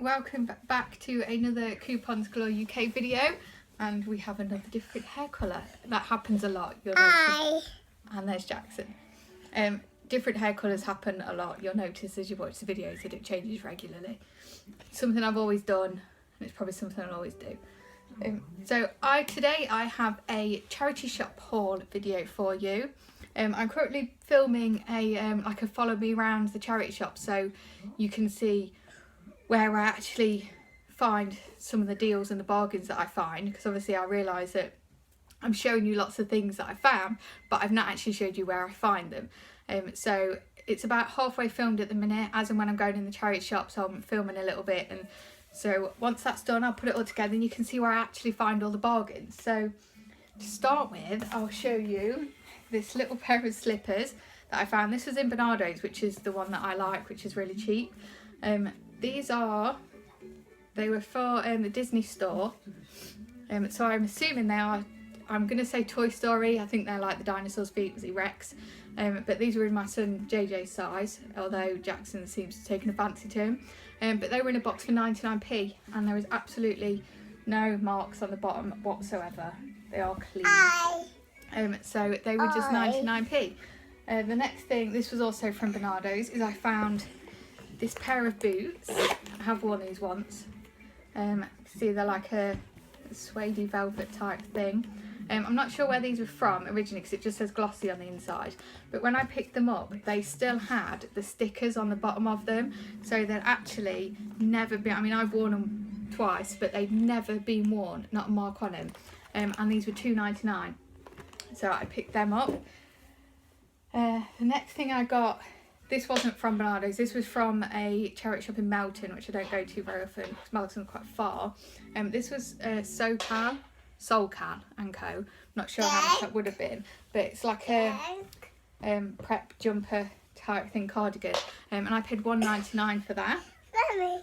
welcome back to another Coupons Galore UK video, and we have another different hair colour. That happens a lot, you'll notice. And there's Jackson. Different hair colours happen a lot, you'll notice as you watch the videos that it changes regularly. Something I've always done, and it's probably something I'll always do. Today I have a charity shop haul video for you. I'm currently filming a follow me around the charity shop, so you can see where I actually find some of the deals and the bargains that I find, because obviously I realise that I'm showing you lots of things that I found, but I've not actually showed you where I find them. So it's about halfway filmed at the minute, as and when I'm going in the charity shop, so I'm filming a little bit, and so once that's done I'll put it all together and you can see where I actually find all the bargains. So to start with, I'll show you this little pair of slippers that I found. This was in Bernardo's, which is the one that I like, which is really cheap. They were for the Disney store, so I'm assuming they are, I'm going to say Toy Story. I think they're like the dinosaur's feet, was Rex, but these were in my son JJ's size, although Jackson seems to have taken a fancy to him. But they were in a box for 99p, and there was absolutely no marks on the bottom whatsoever. They are clean. So they were just 99p. The next thing, this was also from Bernardo's, is I found this pair of boots. I have worn these once. See, they're like a suede velvet type thing. I'm not sure where these were from originally, because it just says glossy on the inside, but when I picked them up they still had the stickers on the bottom of them, so they'd actually never been, I mean I've worn them twice, but they'd never been worn, not a mark on them. And these were £2.99, so I picked them up. The next thing I got, this wasn't from Bernardo's, this was from a charity shop in Melton, which I don't go to very often because Melton's quite far. This was Solcal and Co. Not sure how much that would have been, but it's like a prep jumper type thing, cardigan, and I paid £1.99 for that. Mommy.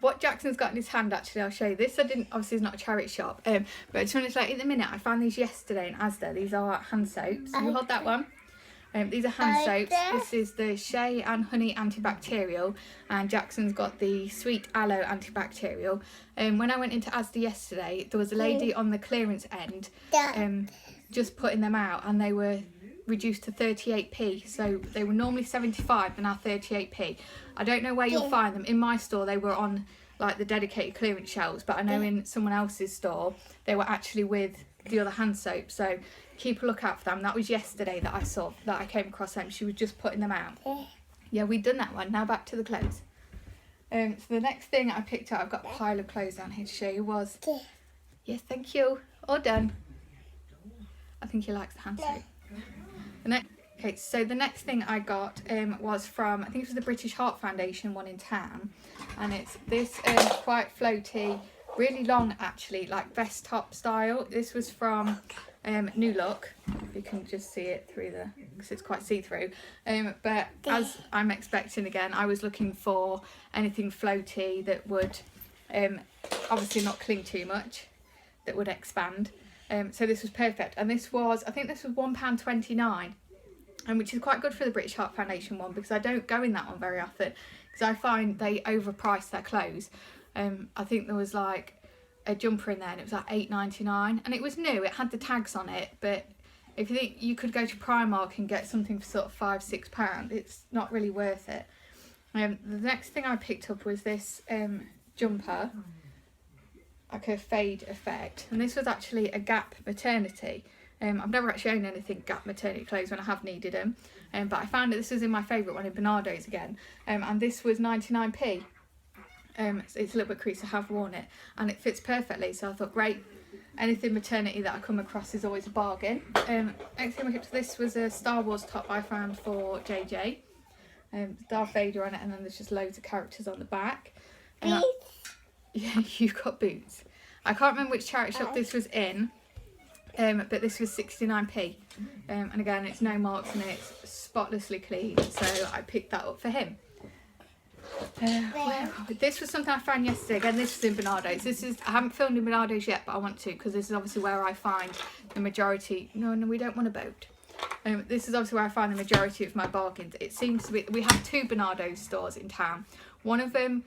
What Jackson's got in his hand, actually, I'll show you this. Obviously it's not a charity shop, but I just wanted to at the minute, I found these yesterday in Asda. These are hand soaps. You hold that one. These are hand soaps. This is the Shea and Honey antibacterial, and Jackson's got the Sweet Aloe antibacterial. When I went into Asda yesterday, there was a lady on the clearance end just putting them out, and they were reduced to 38p. So they were normally 75, they're now 38p. I don't know where you'll find them. In my store they were on like the dedicated clearance shelves, but I know in someone else's store they were actually with the other hand soap, so keep a lookout for them. That was yesterday that I came across them. She was just putting them out. Yeah, we've done that one. Now back to the clothes. So the next thing I picked up, I've got a pile of clothes down here to show you, was, yes, thank you, all done. I think he likes the hand soap. Okay, so the next thing I got was from, I think it was the British Heart Foundation one in town, and it's this quite floaty, really long actually, like vest top style. This was from New Look. You can just see it through because it's quite see-through. But as I'm expecting again, I was looking for anything floaty that would obviously not cling too much, that would expand. So this was perfect, and this was, I think this was £1.29, and which is quite good for the British Heart Foundation one, because I don't go in that one very often, because I find they overprice their clothes. I think there was like a jumper in there and it was like £8.99, and it was new, it had the tags on it, but if you think you could go to Primark and get something for sort of £5–6, it's not really worth it. The next thing I picked up was this jumper, like a fade effect, and this was actually a Gap Maternity. I've never actually owned anything Gap Maternity clothes when I have needed them, but I found that this was in my favourite one in Bernardo's again, and this was 99p. It's a little bit creased, I have worn it, and it fits perfectly, so I thought, great, anything maternity that I come across is always a bargain. Next thing I picked up, this was a Star Wars top I found for JJ. Darth Vader on it, and then there's just loads of characters on the back. Yeah, you've got boots. I can't remember which charity shop this was in, but this was 69p. And again, it's no marks on it, it's spotlessly clean, so I picked that up for him. This was something I found yesterday. Again, this was in Bernardo's. I haven't filmed in Bernardo's yet, but I want to, because this is obviously where I find the majority. No, we don't want a boat. This is obviously where I find the majority of my bargains. It seems to be, we have two Bernardo's stores in town. One of them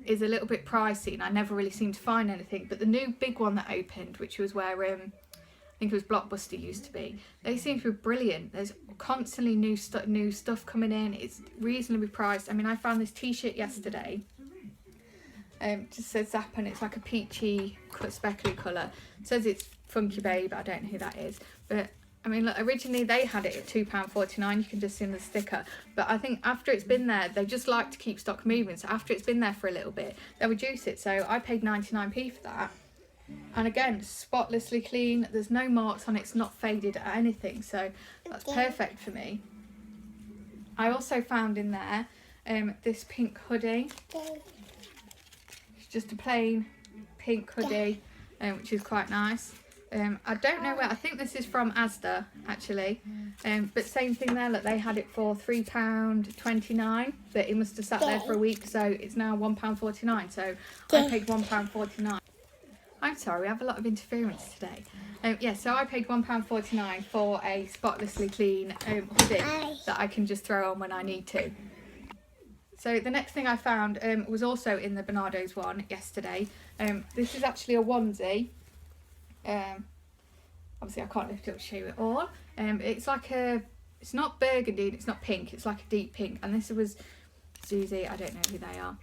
is a little bit pricey, and I never really seem to find anything. But the new big one that opened, which was where I think it was Blockbuster used to be, they seem to be brilliant. There's constantly new stuff coming in. It's reasonably priced. I mean, I found this t-shirt yesterday. Just says Zap, and it's like a peachy speckly colour. It says it's Funky Babe. I don't know who that is, but I mean, look, originally they had it at £2.49. You can just see the sticker. But I think after it's been there, they just like to keep stock moving. So after it's been there for a little bit, they reduce it. So I paid 99p for that. And again, spotlessly clean. There's no marks on it. It's not faded or anything. So that's perfect for me. I also found in there this pink hoodie. It's just a plain pink hoodie, which is quite nice. I don't know where, I think this is from Asda actually, but same thing there, look, they had it for £3.29, but it must have sat there for a week, so it's now £1.49, so I paid £1.49. I'm sorry, I have a lot of interference today. Yeah, so I paid £1.49 for a spotlessly clean hoodie that I can just throw on when I need to. So the next thing I found was also in the Bernardo's one yesterday. This is actually a onesie. Obviously I can't lift it up to show you it all. It's like it's not burgundy, it's not pink, it's like a deep pink, and this was Zuzi, I don't know who they are.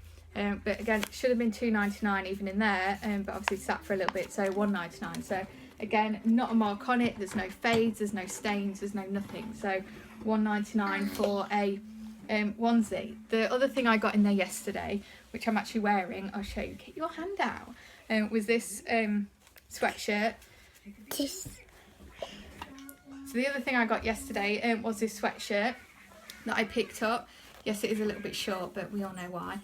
But again, it should have been £2.99 even in there, but obviously sat for a little bit, so £1.99. So again, not a mark on it, there's no fades, there's no stains, there's no nothing. So £1.99 for a onesie. The other thing I got in there yesterday, which I'm actually wearing, I'll show you, get your hand out, was this sweatshirt. So the other thing I got yesterday was this sweatshirt that I picked up. Yes, it is a little bit short, but we all know why.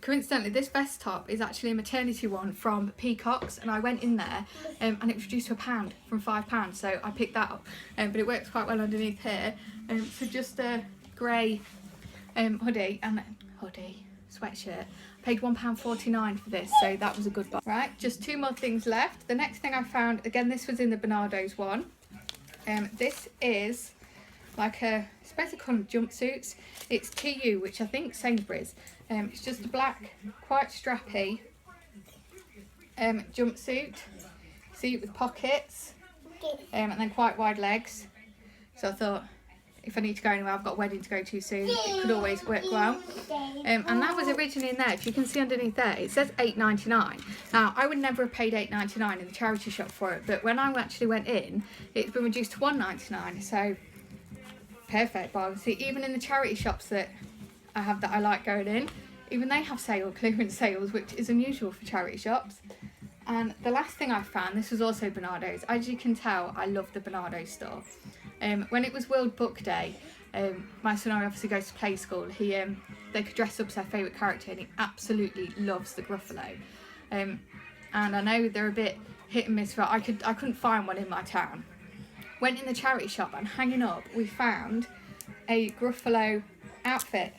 Coincidentally, this vest top is actually a maternity one from Peacocks, and I went in there and it was reduced to £1 from £5, so I picked that up. But it works quite well underneath here. So just a grey hoodie sweatshirt. I paid £1.49 for this, so that was a good buy. Right, just two more things left. The next thing I found, again, this was in the Bernardo's one. This is like I suppose they call them jumpsuits. It's TU, which I think Sainsbury's. It's just a black, quite strappy jumpsuit. See it with pockets, and then quite wide legs. So I thought, if I need to go anywhere, I've got a wedding to go to soon, it could always work well. And that was originally in there. If you can see underneath there, it says £8.99. Now, I would never have paid £8.99 in the charity shop for it, but when I actually went in, it's been reduced to £1.99, so perfect. But obviously, even in the charity shops that I have that I like going in, even they have clearance sales, which is unusual for charity shops. And the last thing I found, this was also Bernardo's. As you can tell, I love the Bernardo's store. When it was World Book Day, my son obviously goes to play school. They could dress up as their favourite character, and he absolutely loves the Gruffalo. And I know they're a bit hit and miss, but I couldn't find one in my town. Went in the charity shop, and hanging up, we found a Gruffalo outfit.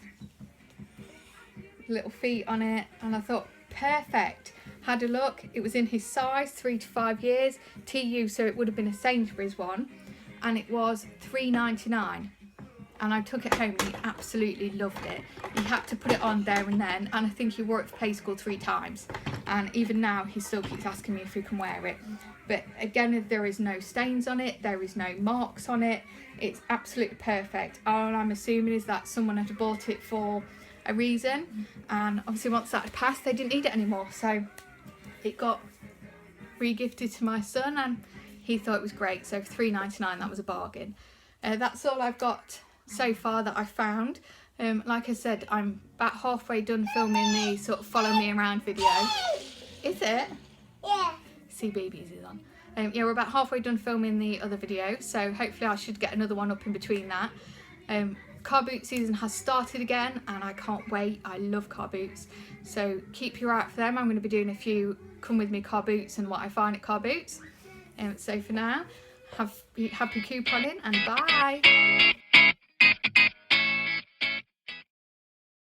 Little feet on it, and I thought, perfect. Had a look, it was in his size, 3 to 5 years, TU, so it would have been a Sainsbury's one. And it was £3.99, and I took it home and he absolutely loved it. He had to put it on there and then, and I think he wore it for play school 3 times, and even now he still keeps asking me if he can wear it. But again, there is no stains on it, there is no marks on it, it's absolutely perfect. All I'm assuming is that someone had bought it for a reason, and obviously once that had passed, they didn't need it anymore, so it got re-gifted to my son, and he thought it was great. So for £3.99, that was a bargain. That's all I've got so far that I found. Like I said, I'm about halfway done filming the sort of follow me around video. Is it? Yeah. See, babies is on. Yeah, we're about halfway done filming the other video, so hopefully I should get another one up in between that. Car boot season has started again, and I can't wait. I love car boots, so keep your eye out for them. I'm going to be doing a few come with me car boots and what I find at car boots. So for now, happy couponing, and bye.